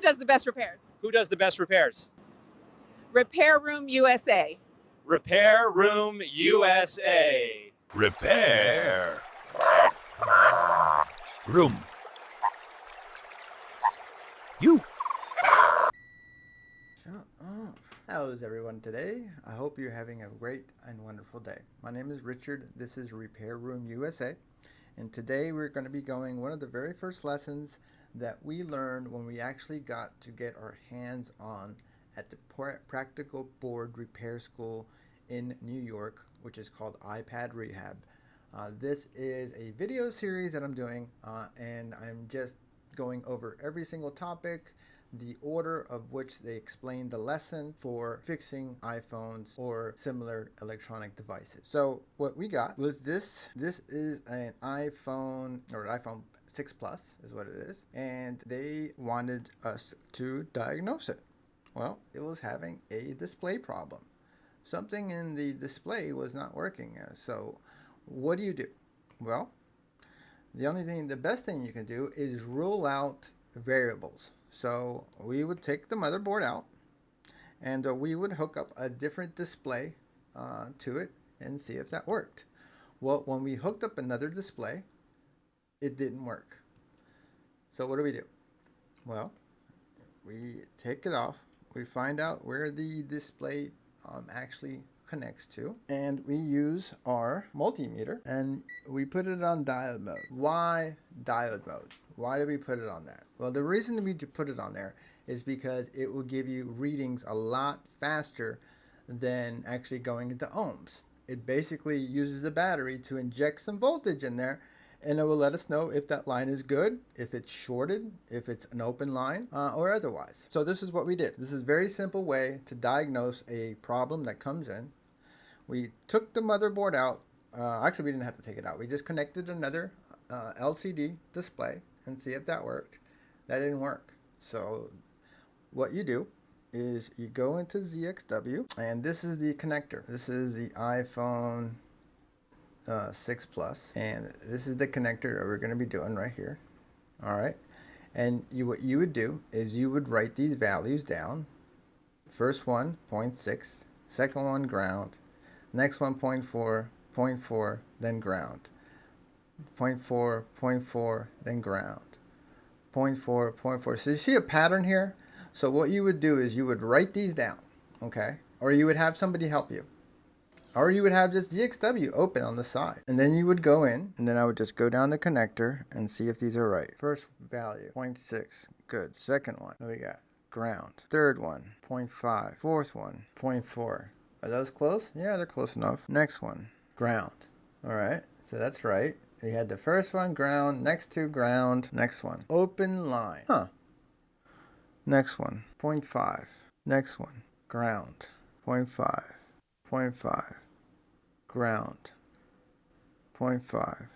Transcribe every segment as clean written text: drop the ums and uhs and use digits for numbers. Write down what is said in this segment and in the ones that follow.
does the best repairs? Who does the best repairs? Repair Room USA. Repair Room USA. Repair Room. You. Shut up. How's everyone today? I hope you're having a great and wonderful day. My name is Richard. This is Repair Room USA. And today we're going to be going one of the very first lessons that we learned when we actually got to get our hands on at the Practical Board Repair School in New York, which is called iPad Rehab. This is a video series that I'm doing, and I'm just going over every single topic, the order of which they explain the lesson for fixing iPhones or similar electronic devices. So what we got was this. This is an iPhone, or iPhone 6 Plus is what it is, and they wanted us to diagnose it. Well, it was having a display problem. Something in the display was not working. So what do you do? Well, the best thing you can do is rule out variables. So we would take the motherboard out, and we would hook up a different display to it and see if that worked. Well, when we hooked up another display, it didn't work. So what do? Well, we take it off. We find out where the display actually connects to, and we use our multimeter and we put it on diode mode. Why diode mode? Why do we put it on that? Well, the reason we put it on there is because it will give you readings a lot faster than actually going into ohms. It basically uses a battery to inject some voltage in there, and it will let us know if that line is good, if it's shorted, if it's an open line, or otherwise. So this is what we did. This is a very simple way to diagnose a problem that comes in. We took the motherboard out. Actually, we didn't have to take it out. We just connected another LCD display and see if that worked. That didn't work. So what you do is you go into ZXW, and this is the connector. This is the iPhone 6 Plus, and this is the connector that we're going to be doing right here. All right, and what you would do is you would write these values down. First one 0.6, second one ground, next one 0.4, 0.4, then ground, 0.4, 0.4, then ground, 0.4, 0.4. So you see a pattern here. So what you would do is you would write these down, okay, or you would have somebody help you. Or you would have just ZXW open on the side. And then you would go in, and then I would just go down the connector and see if these are right. First value, 0.6. Good. Second one, what do we got? Ground. Third one, 0.5. Fourth one, 0.4. Are those close? Yeah, they're close enough. Next one, ground. All right, so that's right. We had the first one, ground. Next two, ground. Next one, open line. Huh. Next one, 0.5. Next one, ground. 0.5. 0.5. Ground. 0.5.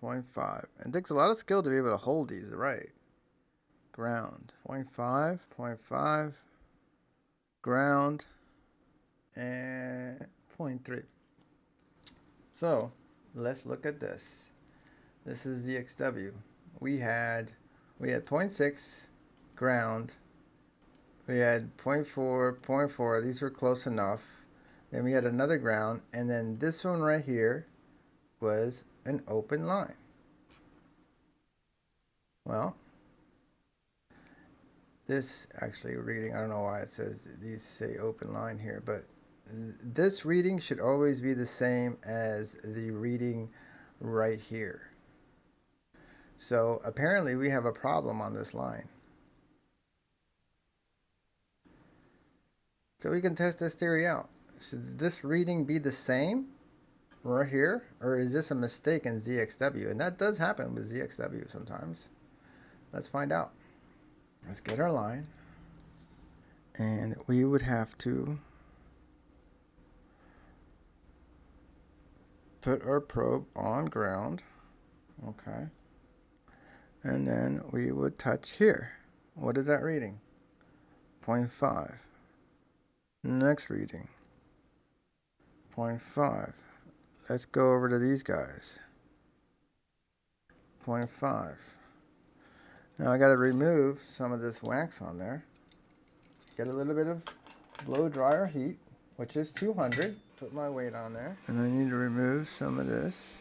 0.5. And it takes a lot of skill to be able to hold these right. Ground. 0.5. 0.5. Ground. And 0.3. So let's look at this. This is the XW. We had 0.6 ground. We had 0.4, 0.4. These were close enough. Then we had another ground, and then this one right here was an open line. Well, this actually reading, I don't know why it says these say open line here, but this reading should always be the same as the reading right here. So apparently we have a problem on this line. So we can test this theory out. Should this reading be the same right here, or is this a mistake in ZXW? And that does happen with ZXW sometimes. Let's find out. Let's get our line, and we would have to put our probe on ground, okay, and then we would touch here. What is that reading? 0.5. Next reading, 0.5. Let's go over to these guys. 0.5. Now I got to remove some of this wax on there. Get a little bit of blow dryer heat, which is 200. Put my weight on there. And I need to remove some of this.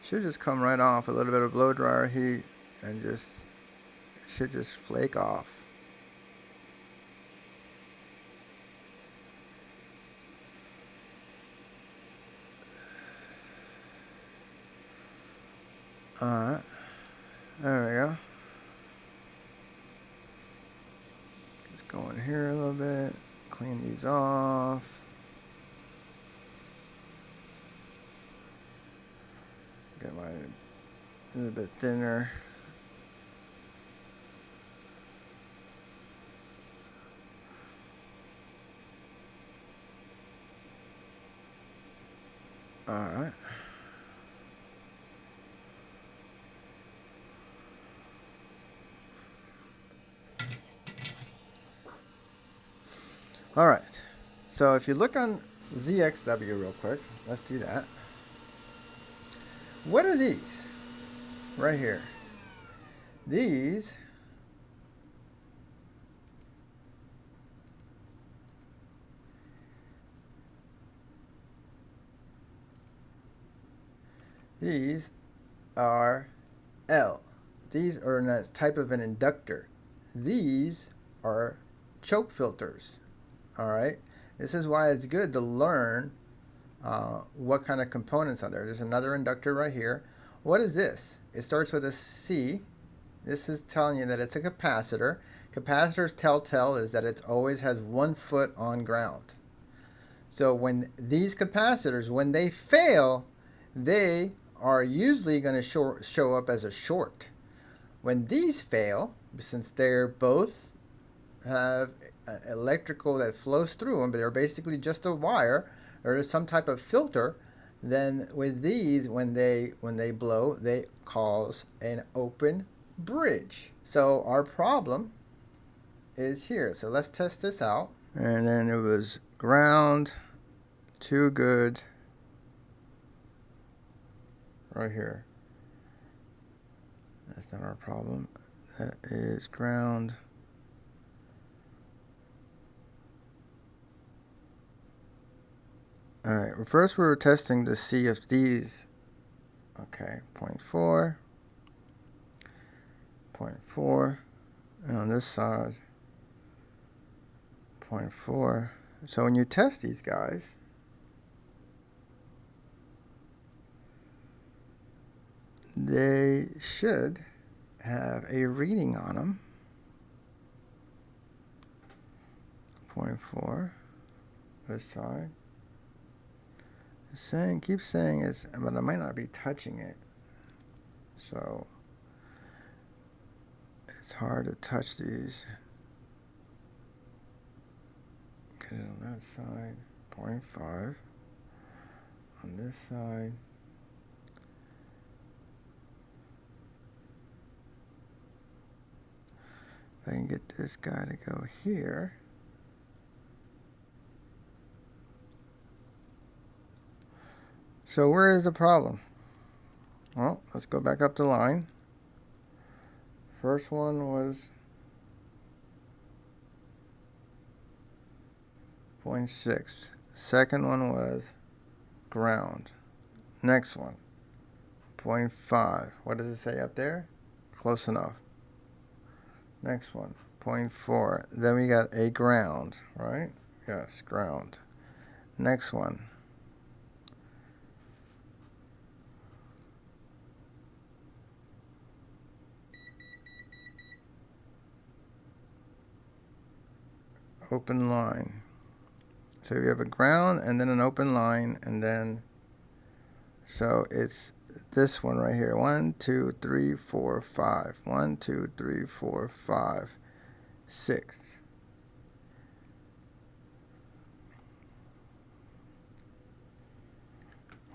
Should just come right off. A little bit of blow dryer heat and just should just flake off. Alright, there we go. Let's go in here a little bit, clean these off. Get mine a little bit thinner. Alright. Alright, so if you look on ZXW real quick, let's do that. What are these? Right here. These are L. These are a type of an inductor. These are choke filters. Alright, this is why it's good to learn what kind of components are there. There's another inductor right here. What is this? It starts with a C. This is telling you that it's a capacitor. Capacitors telltale is that it always has 1 foot on ground. So when these capacitors, when they fail, they are usually going to show up as a short. When these fail, since they're both have electrical that flows through them, but they're basically just a wire or some type of filter, then with these, when they blow, they cause an open bridge. So our problem is here. So let's test this out. And then it was ground, too good, right here. That's not our problem. That is ground. Alright, first we were testing to see if these, okay, 0.4, 0.4, and on this side, 0.4. So when you test these guys, they should have a reading on them. 0.4, this side. Keep saying it's, but I might not be touching it. So it's hard to touch these. Get it on that side, 0.5. On this side, if I can get this guy to go here. So where is the problem? Well, let's go back up the line. First one was 0.6. Second one was ground. Next one, 0.5. What does it say up there? Close enough. Next one, 0.4. Then we got a ground, right? Yes, ground. Next one. Open line. So you have a ground and then an open line, and then so it's this one right here. 1, 2, 3, 4, 5. 1, 2, 3, 4, 5, 6.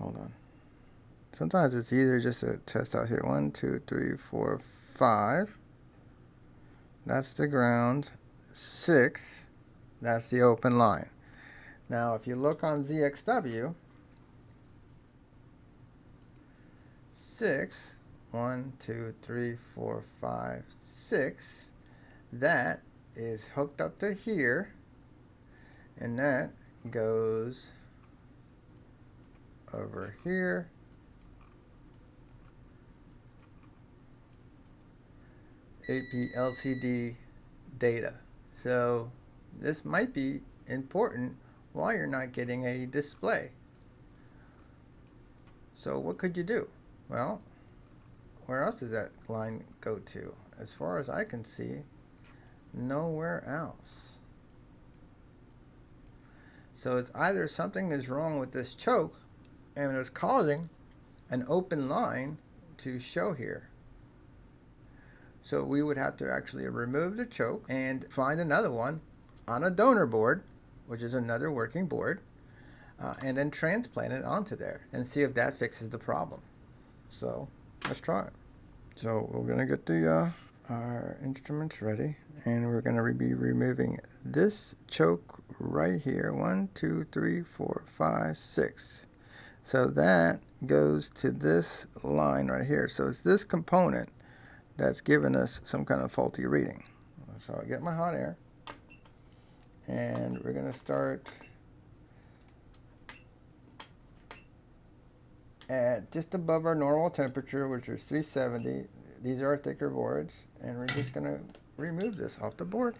Hold on. Sometimes it's easier just to test out here. 1, 2, 3, 4, 5. That's the ground. 6. That's the open line. Now, if you look on ZXW, 6. 1, 2, 3, 4, 5, 6. That is hooked up to here, and that goes over here. AP LCD data. So this might be important while you're not getting a display. So what could you do? Well, where else does that line go to? As far as I can see, nowhere else. So it's either something is wrong with this choke and it's causing an open line to show here. So we would have to actually remove the choke and find another one on a donor board, which is another working board, and then transplant it onto there and see if that fixes the problem. So let's try it. So we're going to get the our instruments ready, and we're going to be removing this choke right here. 1, 2, 3, 4, 5, 6. So that goes to this line right here. So it's this component that's giving us some kind of faulty reading. So I get my hot air, and we're going to start at just above our normal temperature, which is 370. These are our thicker boards, and we're just going to remove this off the board.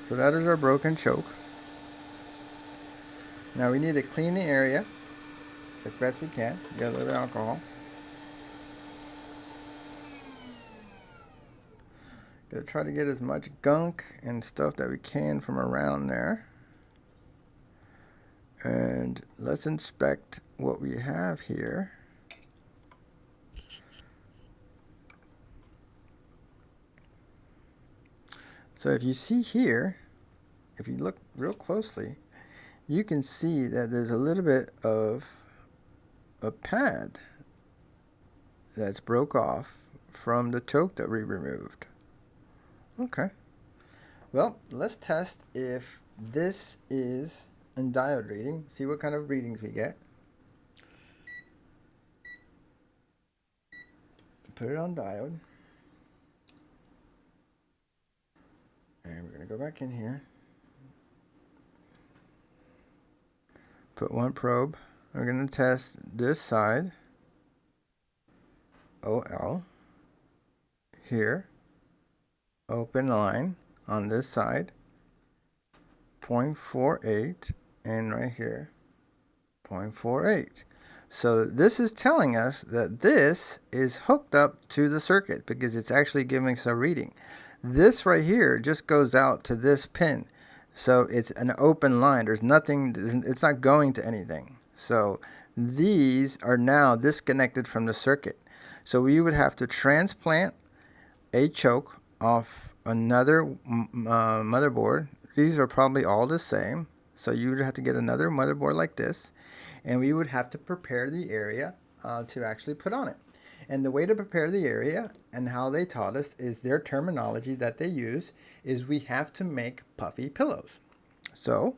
So that is our broken choke. Now we need to clean the area as best we can. Get a little bit of alcohol. Gotta try to get as much gunk and stuff that we can from around there. And let's inspect what we have here. So if you see here, if you look real closely, you can see that there's a little bit of a pad that's broke off from the choke that we removed. Okay. Well, let's test if this is a diode reading. See what kind of readings we get. Put it on diode. And we're going to go back in here. Put one probe. We're going to test this side. OL. Here. Open line on this side. 0.48. And right here. 0.48. So this is telling us that this is hooked up to the circuit because it's actually giving us a reading. This right here just goes out to this pin. So it's an open line. There's nothing, it's not going to anything. So these are now disconnected from the circuit. So we would have to transplant a choke off another motherboard. These are probably all the same. So you would have to get another motherboard like this. And we would have to prepare the area to actually put on it. And the way to prepare the area and how they taught us is their terminology that they use is we have to make puffy pillows. So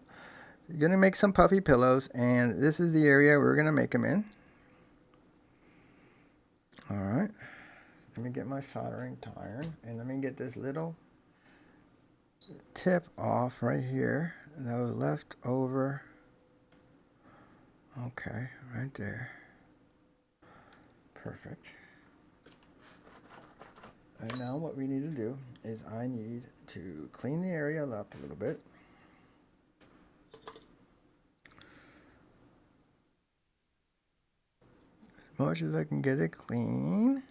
you're going to make some puffy pillows, and this is the area we're going to make them in. All right. Let me get my soldering iron, and let me get this little tip off right here that was left over. Okay, right there. Perfect. And now what we need to do is I need to clean the area up a little bit. As much as I can get it clean.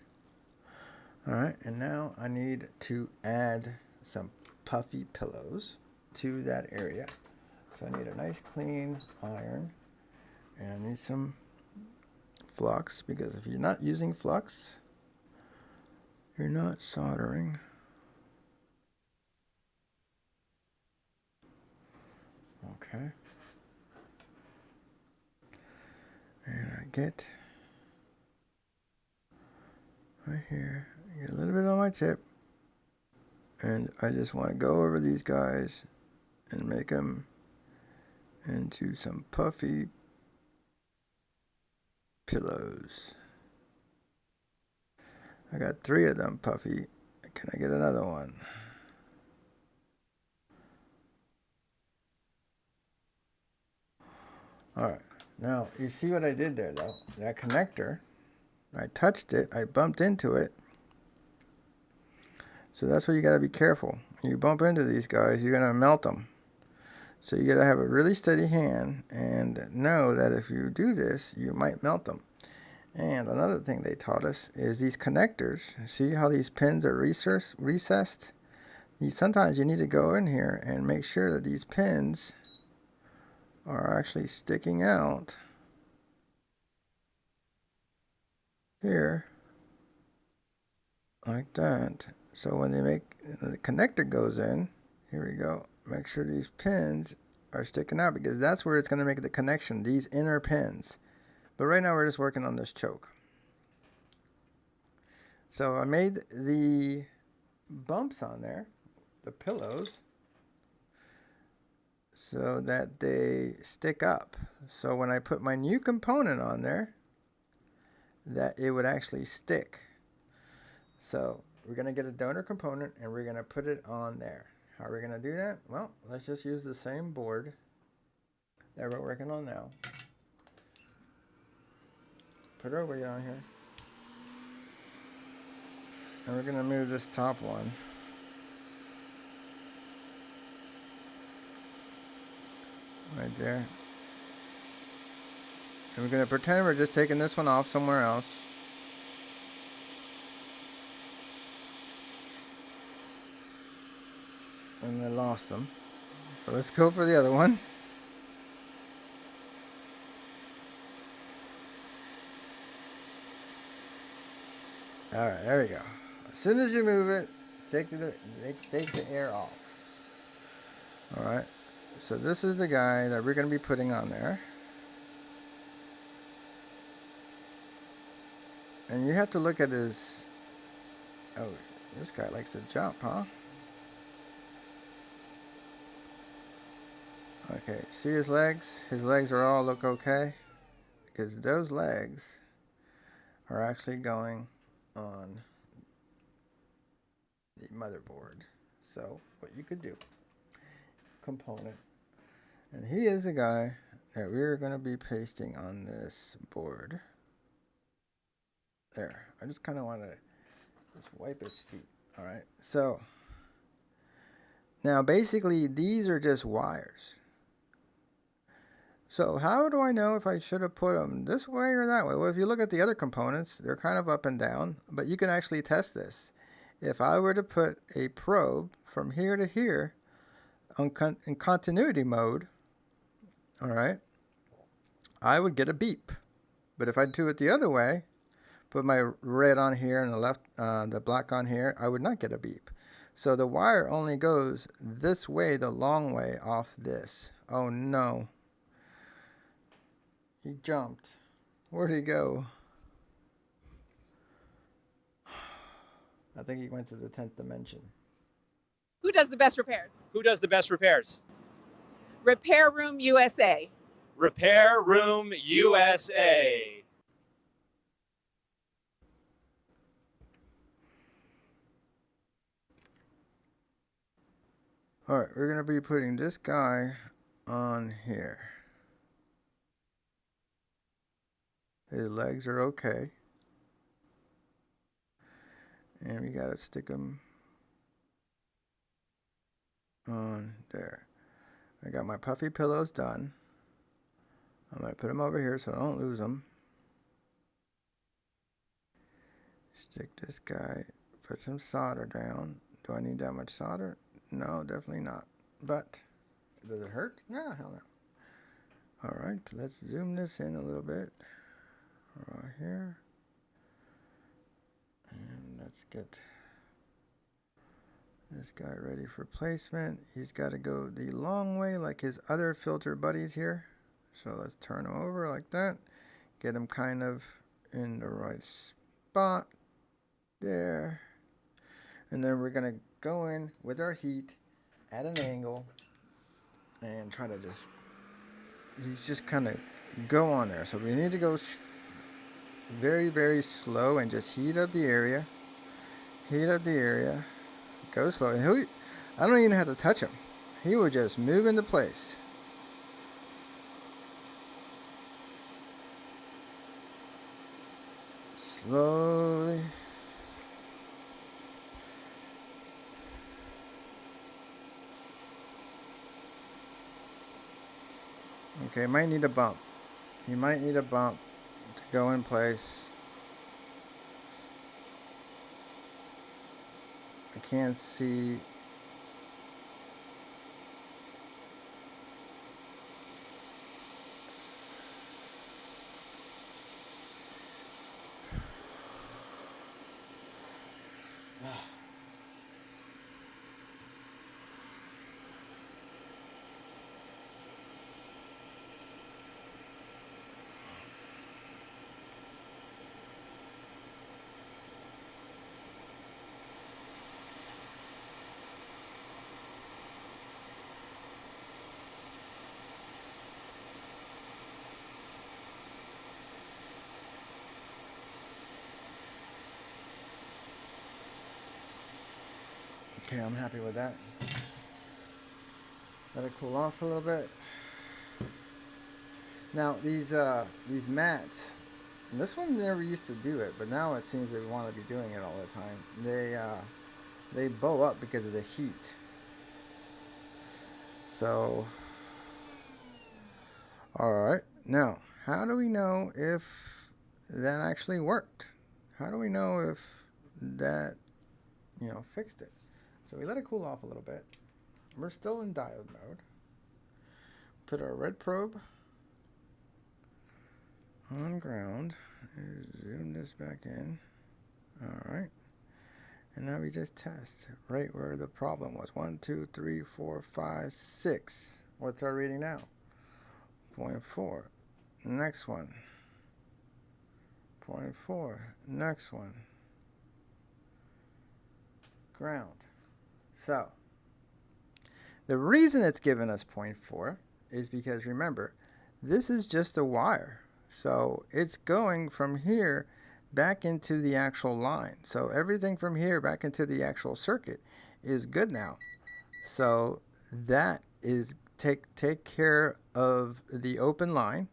Alright, and now I need to add some puffy pillows to that area. So I need a nice clean iron. And I need some flux, because if you're not using flux, you're not soldering. Okay. And get right here, get a little bit on my tip, and I just want to go over these guys and make them into some puffy pillows. I got 3 of them puffy. Can I get another one? Alright, now you see what I did there though? That connector, I touched it, I bumped into it. So that's where you gotta be careful. When you bump into these guys, you're gonna melt them. So you gotta have a really steady hand and know that if you do this, you might melt them. And another thing they taught us is these connectors. See how these pins are recessed? Sometimes you need to go in here and make sure that these pins are actually sticking out here like that. So when the connector goes in, here we go, make sure these pins are sticking out because that's where it's going to make the connection, these inner pins. But right now we're just working on this choke. So I made the bumps on there, the pillows, so that they stick up. So when I put my new component on there, that it would actually stick. So we're going to get a donor component and we're going to put it on there. How are we going to do that? Well, let's just use the same board that we're working on now. Put our weight on here. And we're going to move this top one. Right there. And we're going to pretend we're just taking this one off somewhere else. And I lost them. So let's go for the other one. Alright, there we go. As soon as you move it, take the air off. Alright, so this is the guy that we're going to be putting on there. And you have to look at his... Oh, this guy likes to jump, huh? Okay, see his legs? His legs are all look okay. Because those legs are actually going on the motherboard. So what you could do, component, and he is the guy that we're going to be pasting on this board. There, I just kind of want to just wipe his feet. All right, so now basically these are just wires. So how do I know if I should have put them this way or that way? Well, if you look at the other components, they're kind of up and down, but you can actually test this. If I were to put a probe from here to here in continuity mode, all right, I would get a beep. But if I do it the other way, put my red on here and the black on here, I would not get a beep. So the wire only goes this way, the long way off this. Oh no. He jumped. Where'd he go? I think he went to the 10th dimension. Who does the best repairs? Who does the best repairs? Repair Room USA. Repair Room USA. Alright, we're going to be putting this guy on here. His legs are okay. And we got to stick them on there. I got my puffy pillows done. I'm going to put them over here so I don't lose them. Stick this guy, put some solder down. Do I need that much solder? No, definitely not. But, does it hurt? No, hell no. Alright, let's zoom this in a little bit. Right here. And let's get this guy ready for placement. He's got to go the long way like his other filter buddies here. So let's turn him over like that. Get them kind of in the right spot there. And then we're going to go in with our heat at an angle and try to just kind of go on there. So we need to go very, very slow and just heat up the area. Heat up the area. Go slow. And I don't even have to touch him. He will just move into place. Slowly. Okay, might need a bump. You might need a bump to go in place. I can't see. Okay, I'm happy with that. Let it cool off a little bit. Now these mats, and this one never used to do it, but now it seems they want to be doing it all the time. They bow up because of the heat. So, all right. Now, how do we know if that actually worked? How do we know if that, fixed it? So we let it cool off a little bit. We're still in diode mode. Put our red probe on ground. Zoom this back in. All right. And now we just test right where the problem was. 1, 2, 3, 4, 5, 6. What's our reading now? 0.4. Next one. 0.4. Next one. Ground. So, the reason it's given us 0.4 is because, remember, this is just a wire. So it's going from here back into the actual line. So everything from here back into the actual circuit is good now. So that is take care of the open line,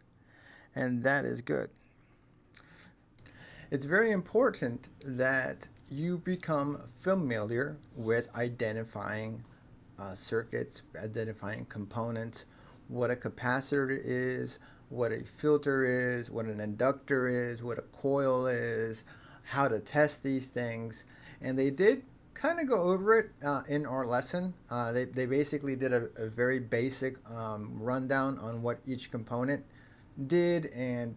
and that is good. It's very important that you become familiar with identifying circuits, identifying components, what a capacitor is, what a filter is, what an inductor is, what a coil is, how to test these things. And they did kind of go over it in our lesson. They basically did a very basic rundown on what each component did and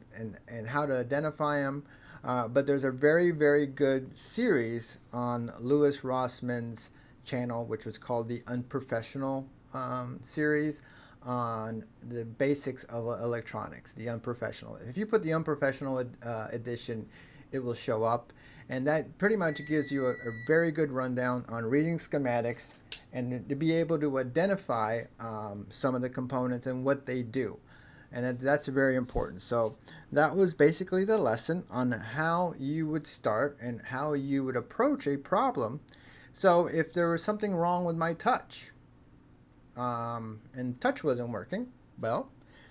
how to identify them. But there's a very, very good series on Louis Rossman's channel, which was called the Unprofessional series, on the basics of electronics, the unprofessional. If you put the unprofessional edition, it will show up, and that pretty much gives you a very good rundown on reading schematics and to be able to identify some of the components and what they do. And that's very important. So that was basically the lesson on how you would start and how you would approach a problem. So if there was something wrong with my touch, and touch wasn't working, well,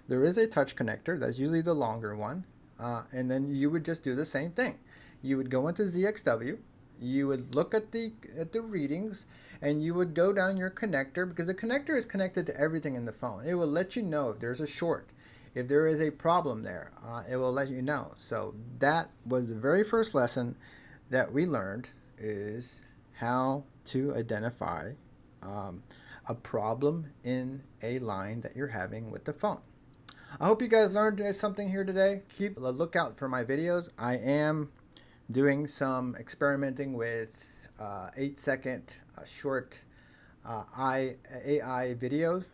there is a touch connector. That's usually the longer one. And then you would just do the same thing. You would go into ZXW, you would look at the readings, and you would go down your connector, because the connector is connected to everything in the phone. It will let you know if there's a short, if there is a problem there. It will let you know. So that was the very first lesson that we learned, is how to identify a problem in a line that you're having with the phone. I hope you guys learned something here today. Keep a lookout for my videos. I am doing some experimenting with 8-second short AI videos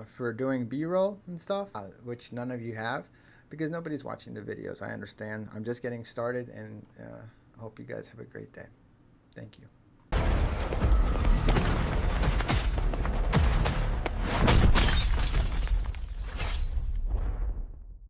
for doing B-roll and stuff, which none of you have. because nobody's watching the videos. I understand. I'm just getting started, and I hope you guys have a great day. Thank you.